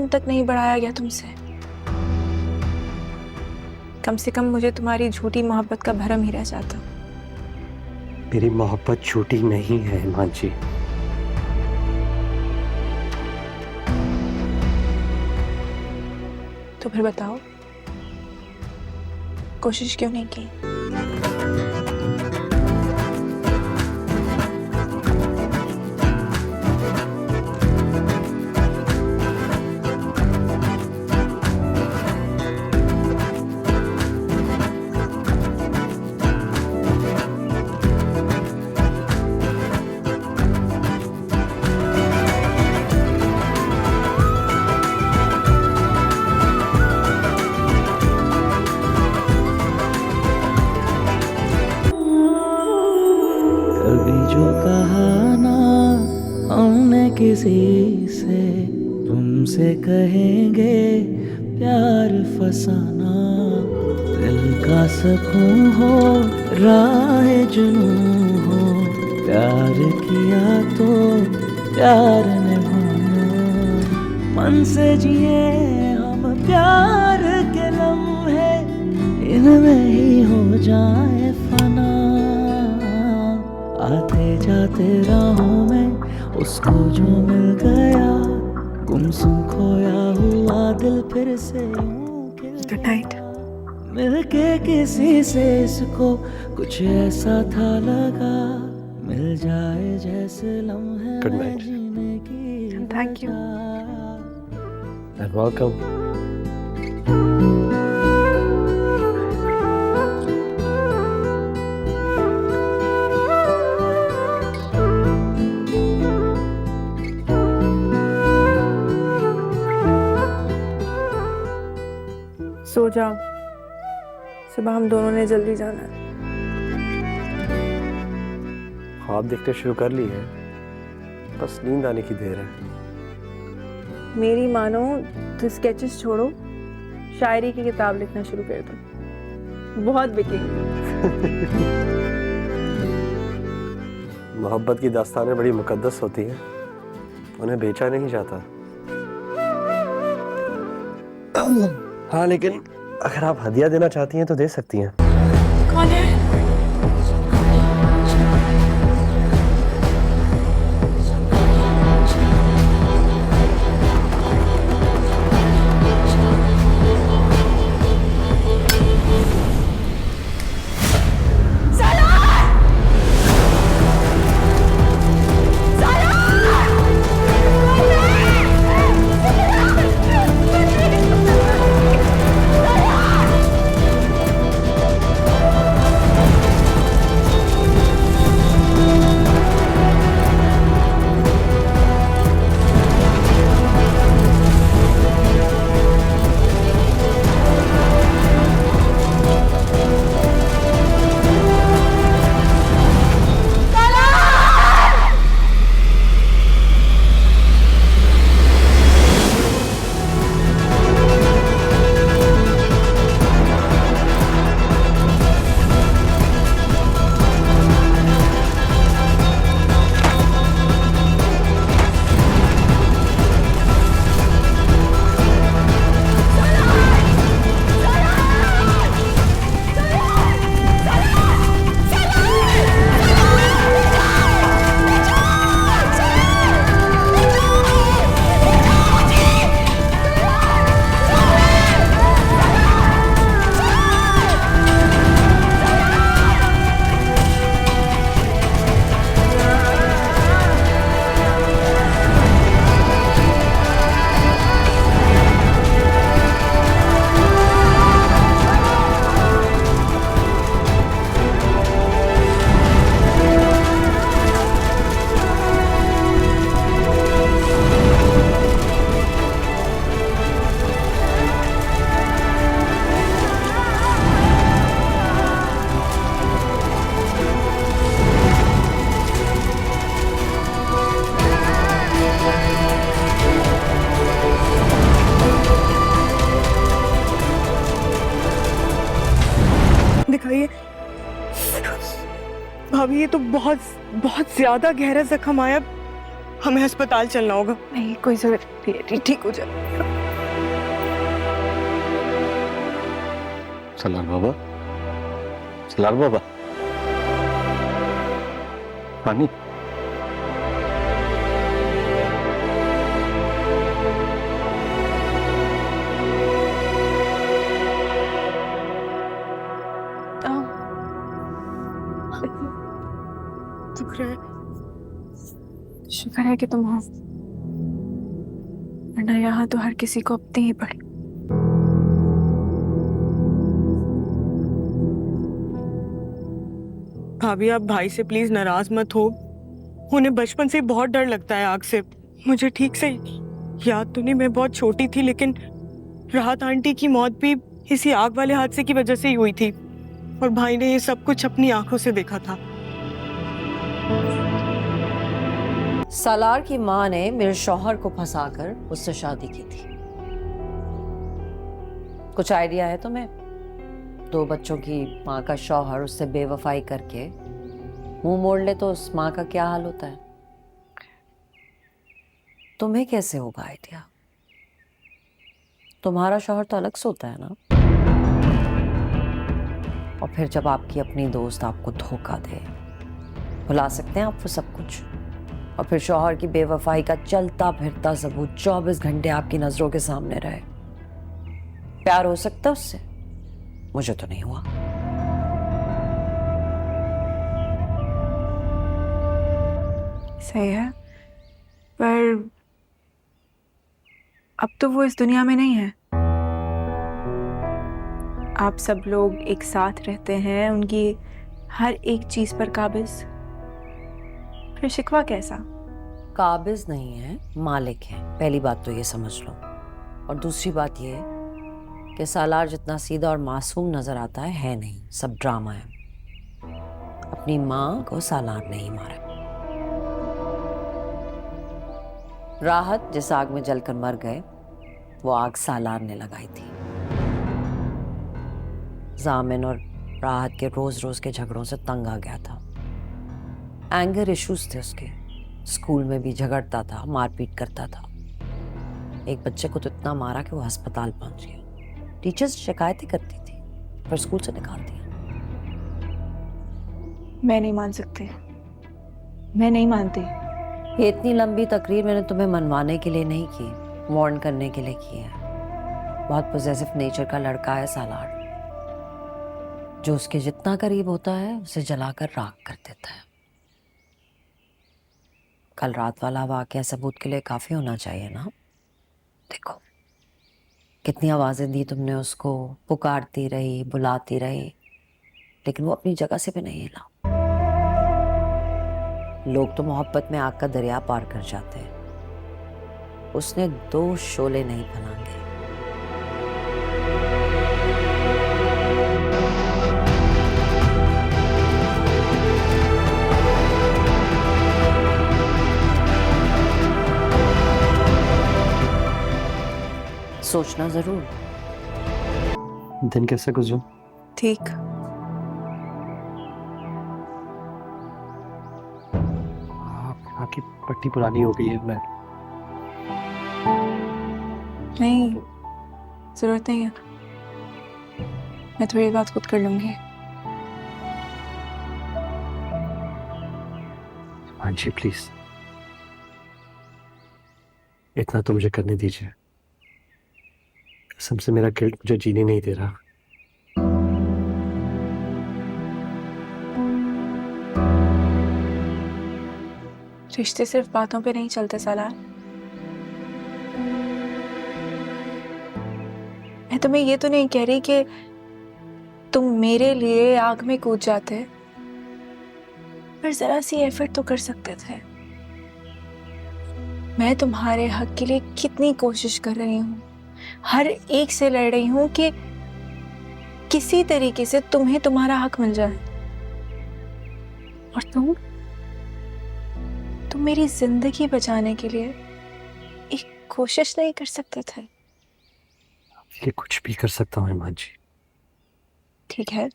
तक नहीं बढ़ाया गया तुमसे। कम से कम मुझे तुम्हारी झूठी मोहब्बत का भरम ही रह जाता। मेरी मोहब्बत झूठी नहीं है हिमांशी। तो फिर बताओ, कोशिश क्यों नहीं की? जो कहा ना हमने किसी से, तुमसे कहेंगे प्यार फसाना। दिल का सुकून हो राह जुनून हो, प्यार किया तो प्यार निभाना। मन से जिए हम प्यार के लम्हे, इनमें ही हो जाए फना। आते जाते राहों में उसको जो मिल गया, गुमसुम खोया हुआ दिल फिर से गुड नाइट। मिलके किसी से इसको कुछ ऐसा था लगा, मिल जाए जैसे लम्हे Good night. जीने की। Thank you. You're welcome. सो जाओ, सुबह हम दोनों ने जल्दी जाना है। ख्वाब देखते शुरू कर ली है, बस नींद आने की देर है। मेरी मानो तो स्केचेस छोड़ो, शायरी की किताब लिखना शुरू कर दो, बहुत बिकेगी। मोहब्बत की दास्तानें बड़ी मुकद्दस होती हैं, उन्हें बेचा नहीं जाता। हाँ, लेकिन अगर आप हदिया देना चाहती हैं तो दे सकती हैं। कौन है? दिखाइए भाभी, ये तो बहुत बहुत ज्यादा गहरा जख्म आया। हमें अस्पताल चलना होगा। नहीं, कोई जरूरत नहीं है, ठीक हो जाए। सलार बाबा, सलार बाबा, पानी। दुख रहा है। शुक्र है कि तुम हो, वरना यहाँ तो हर किसी को अपनी ही पड़ी। भाभी आप भाई से प्लीज नाराज मत हो। उन्हें बचपन से बहुत डर लगता है आग से। मुझे ठीक से याद तो नहीं, मैं बहुत छोटी थी, लेकिन राहत आंटी की मौत भी इसी आग वाले हादसे की वजह से ही हुई थी और भाई ने ये सब कुछ अपनी आंखों से देखा था। सालार की माँ ने मेरे शौहर को फंसाकर उससे शादी की थी। कुछ आइडिया है तुम्हें? 2 बच्चों की माँ का शौहर उससे बेवफाई करके मुंह मोड़ ले तो उस माँ का क्या हाल होता है? तुम्हें कैसे होगा आइडिया? तुम्हारा शौहर तो अलग से होता है ना। और फिर जब आपकी अपनी दोस्त आपको धोखा दे, भुला सकते हैं आप वो सब कुछ? और फिर शौहर की बेवफाई का चलता फिरता सबूत 24 घंटे आपकी नजरों के सामने रहे। प्यार हो सकता है उससे? मुझे तो नहीं हुआ। सही है, पर अब तो वो इस दुनिया में नहीं है। आप सब लोग एक साथ रहते हैं, उनकी हर एक चीज पर काबिज। फिर शिकवा कैसा? काबिज नहीं है, मालिक है। पहली बात तो ये समझ लो। और दूसरी बात ये कि सालार जितना सीधा और मासूम नजर आता है नहीं, सब ड्रामा है। अपनी माँ को सालार ने ही मारा। राहत जिस आग में जलकर मर गए, वो आग सालार ने लगाई थी। जामिन और राहत के रोज रोज के झगड़ों से तंग आ गया था। एंगर इश्यूज थे उसके। स्कूल में भी झगड़ता था, मारपीट करता था। एक बच्चे को तो इतना मारा कि वो अस्पताल पहुंच गया। टीचर्स शिकायतें करती थी, पर स्कूल से निकाल दिया। मैं नहीं मान सकती, मैं नहीं मानती। ये इतनी लंबी तकरीर मैंने तुम्हें मनवाने के लिए नहीं की, वार्न करने के लिए की है। बहुत पॉजेसिव नेचर का लड़का है सालार। जो उसके जितना करीब होता है उसे जलाकर राख कर देता है। कल रात वाला वाकया सबूत के लिए काफी होना चाहिए ना। देखो कितनी आवाजें दी तुमने उसको, पुकारती रही, बुलाती रही, लेकिन वो अपनी जगह से भी नहीं हिला। लोग तो मोहब्बत में आग का दरिया पार कर जाते हैं, उसने 2 शोले नहीं फलांगे। सोचना जरूर। दिन कैसे गुजरा? ठीक। आपकी पट्टी पुरानी हो गई है। नहीं, जरूरत नहीं है, मैं थोड़ी बात खुद कर लूंगी। हाँ जी प्लीज, इतना तो मुझे करने दीजिए। कसम से मेरा गिल्ट मुझे जीने नहीं दे रहा। रिश्ते सिर्फ बातों पे नहीं चलते सालार। मैं तुम्हें ये तो नहीं कह रही कि तुम मेरे लिए आग में कूद जाते, पर जरा सी एफर्ट तो कर सकते थे। मैं तुम्हारे हक के लिए कितनी कोशिश कर रही हूँ, हर एक से लड़ रही हूँ कि किसी तरीके से तुम्हें तुम्हारा हक मिल जाए। और तुम मेरी जिंदगी बचाने के लिए एक कोशिश नहीं कर सकते थे? ये कुछ भी कर सकता हूँ ईमान जी। ठीक है,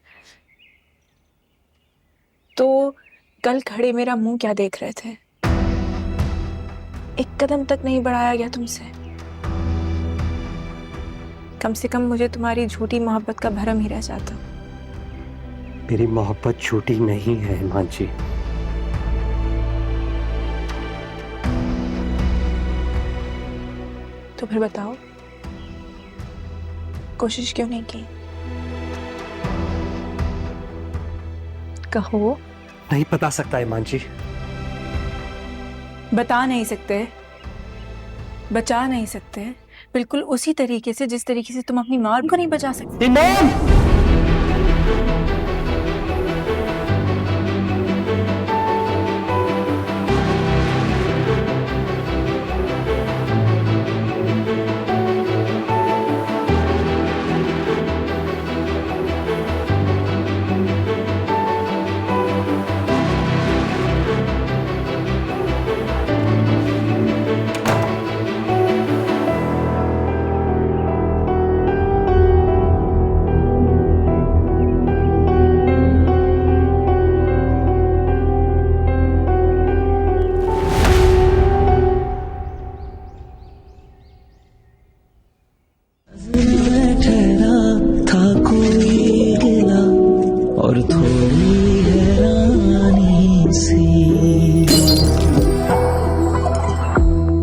तो कल खड़े मेरा मुंह क्या देख रहे थे? एक कदम तक नहीं बढ़ाया गया तुमसे। कम से कम मुझे तुम्हारी झूठी मोहब्बत का भरम ही रह जाता। मेरी मोहब्बत झूठी नहीं है हिमांशी। तो फिर बताओ, कोशिश क्यों नहीं की? कहो। नहीं बता सकता हिमांशी। बता नहीं सकते, बचा नहीं सकते, बिल्कुल उसी तरीके से जिस तरीके से तुम अपनी माँ को नहीं बचा सकते। इमाम!